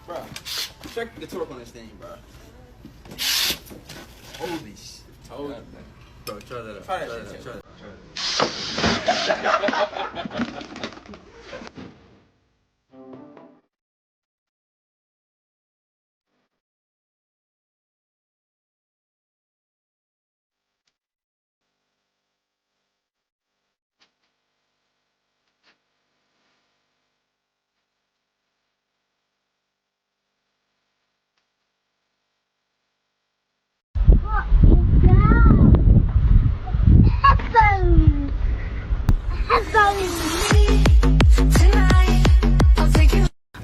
Bro, check the torque on this thing, bro. Holy shit. Bro, try that out. Try that.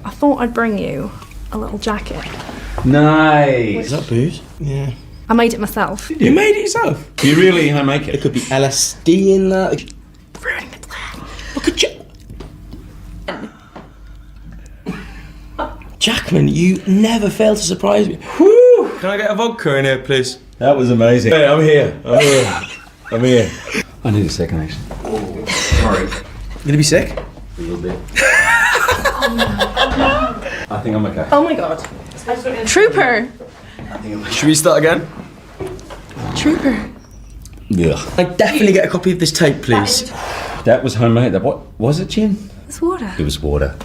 I thought I'd bring you a little jacket. Nice. Is that booze? Yeah. I made it myself. You made it yourself? You really make it? It could be LSD in that. Look at Jackman, you never fail to surprise me. Woo! Can I get a vodka in here, please? That was amazing. Hey, I'm here. I'm here. I need a second, actually. Oh, sorry. You gonna be sick? A little bit. I think I'm okay. Oh my god. Trooper! Should we start again? Trooper. Yeah. I definitely get a copy of this tape, please. That was homemade. What was it, Jim? It's water. It was water.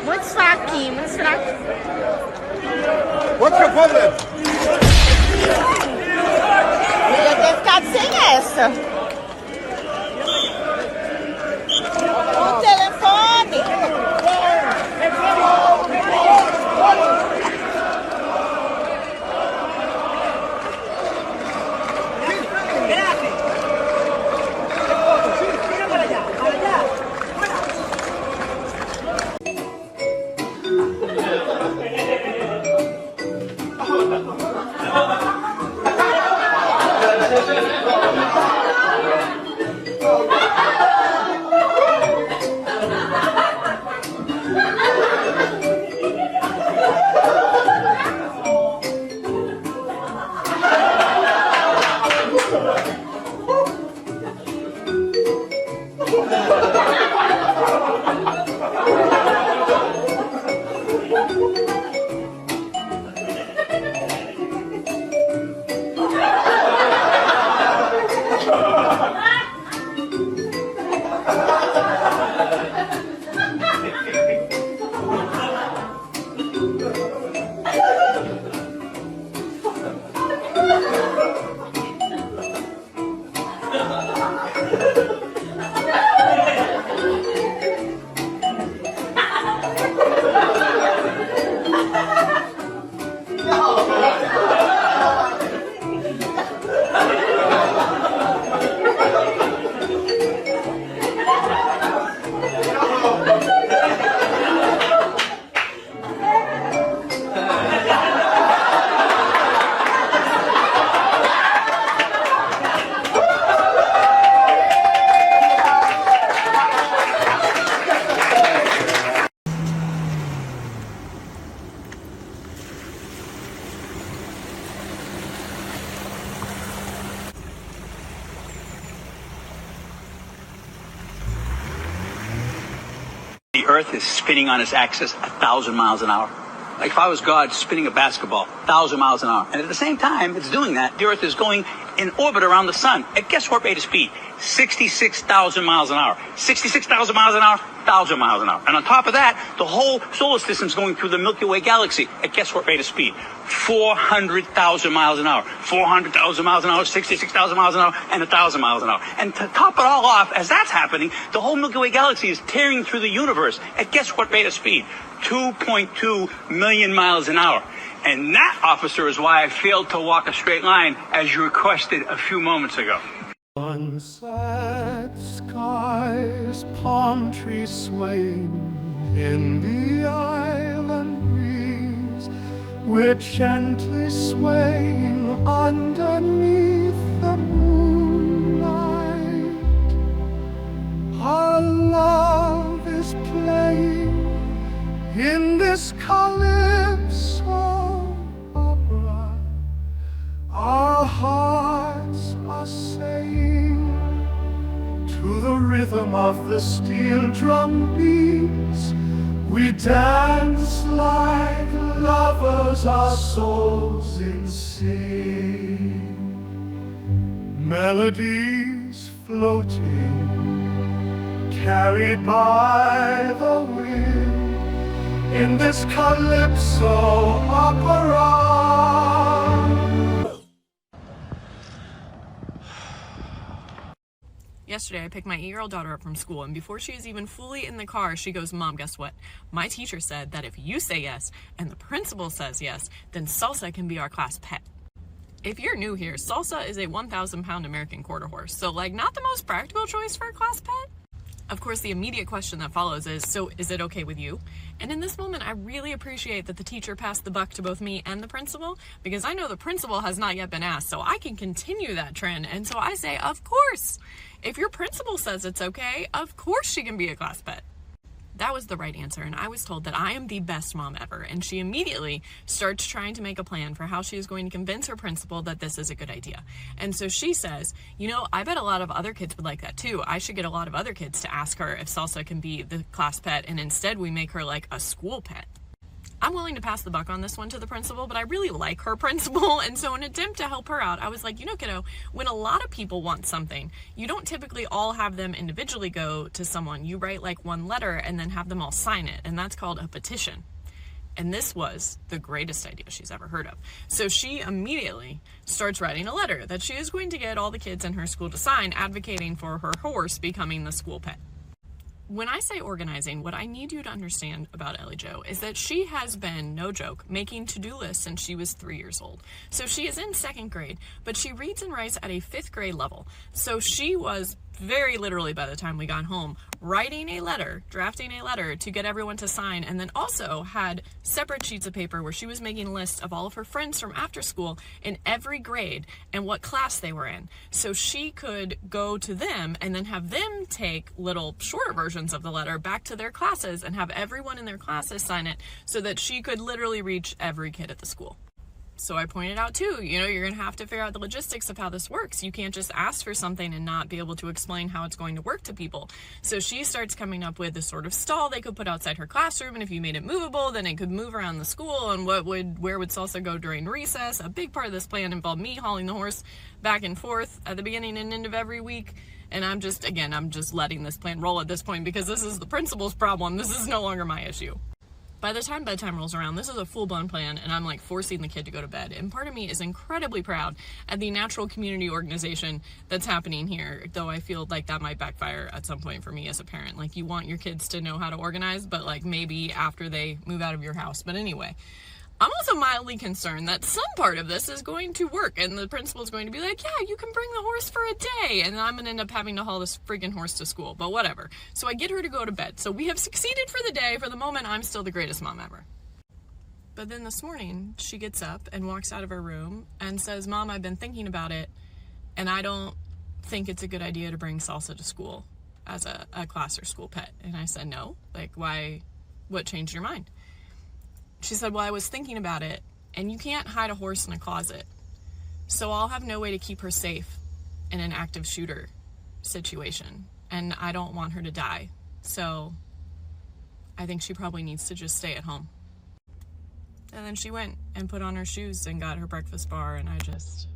Muito fraquinho, muito fraquinho. What's your problem? Podia ter ficado sem essa. O telefone. The Earth is spinning on its axis 1,000 miles an hour. Like if I was God spinning a basketball 1,000 miles an hour. And at the same time it's doing that, the Earth is going in orbit around the sun at guess what rate of speed? 66,000 miles an hour. 66,000 miles an hour, 1,000 miles an hour. And on top of that, the whole solar system's going through the Milky Way galaxy at guess what rate of speed? 400,000 miles an hour. 400,000 miles an hour, 66,000 miles an hour, and 1,000 miles an hour. And to top it all off, as that's happening, the whole Milky Way galaxy is tearing through the universe at guess what rate of speed? 2.2 million miles an hour. And that, officer, is why I failed to walk a straight line as you requested a few moments ago. Sunset skies, palm trees swaying in the island breeze, we're gently swaying underneath the moonlight. Our love is playing in this calypso opera. Our hearts are saying to the rhythm of the steel drum beats, we dance like lovers, our souls in sync. Melodies floating, carried by the wind, in this calypso opera. Yesterday, I picked my 8-year-old daughter up from school, and before she is even fully in the car, she goes, "Mom, guess what? My teacher said that if you say yes, and the principal says yes, then Salsa can be our class pet." If you're new here, Salsa is a 1,000-pound American quarter horse, so like not the most practical choice for a class pet. Of course, the immediate question that follows is, so is it okay with you? And in this moment, I really appreciate that the teacher passed the buck to both me and the principal, because I know the principal has not yet been asked, so I can continue that trend. And so I say, of course, if your principal says it's okay, of course she can be a class pet. That was the right answer, and I was told that I am the best mom ever, and she immediately starts trying to make a plan for how she is going to convince her principal that this is a good idea. And so she says, you know, I bet a lot of other kids would like that too. I should get a lot of other kids to ask her if Salsa can be the class pet, and instead we make her like a school pet. I'm willing to pass the buck on this one to the principal, but I really like her principal, and so in an attempt to help her out, I was like, you know, kiddo, when a lot of people want something, you don't typically all have them individually go to someone. You write like one letter and then have them all sign it, and that's called a petition. And this was the greatest idea she's ever heard of. So she immediately starts writing a letter that she is going to get all the kids in her school to sign, advocating for her horse becoming the school pet. When I say organizing, what I need you to understand about Ellie Jo is that she has been, no joke, making to-do lists since she was 3 years old. So she is in 2nd grade, but she reads and writes at a 5th grade level. So she was very literally, by the time we got home, writing a letter, drafting a letter to get everyone to sign, and then also had separate sheets of paper where she was making a list of all of her friends from after school in every grade and what class they were in. So she could go to them and then have them take little shorter versions of the letter back to their classes and have everyone in their classes sign it so that she could literally reach every kid at the school. So I pointed out too, you know, you're going to have to figure out the logistics of how this works. You can't just ask for something and not be able to explain how it's going to work to people. So she starts coming up with this sort of stall they could put outside her classroom, and if you made it movable, then it could move around the school, and where would Salsa go during recess? A big part of this plan involved me hauling the horse back and forth at the beginning and end of every week. And I'm just letting this plan roll at this point because this is the principal's problem. This is no longer my issue. By the time bedtime rolls around, this is a full-blown plan, and I'm like forcing the kid to go to bed. And part of me is incredibly proud at the natural community organization that's happening here, though I feel like that might backfire at some point for me as a parent. Like, you want your kids to know how to organize, but like maybe after they move out of your house. But anyway, I'm also mildly concerned that some part of this is going to work, and the principal's going to be like, yeah, you can bring the horse for a day, and I'm going to end up having to haul this friggin' horse to school, but whatever. So I get her to go to bed. So we have succeeded for the day. For the moment, I'm still the greatest mom ever. But then this morning, she gets up and walks out of her room and says, Mom, I've been thinking about it, and I don't think it's a good idea to bring Salsa to school as a class or school pet. And I said, no, like, why, what changed your mind? She said, well, I was thinking about it, and you can't hide a horse in a closet, so I'll have no way to keep her safe in an active shooter situation, and I don't want her to die, so I think she probably needs to just stay at home. And then she went and put on her shoes and got her breakfast bar, and I just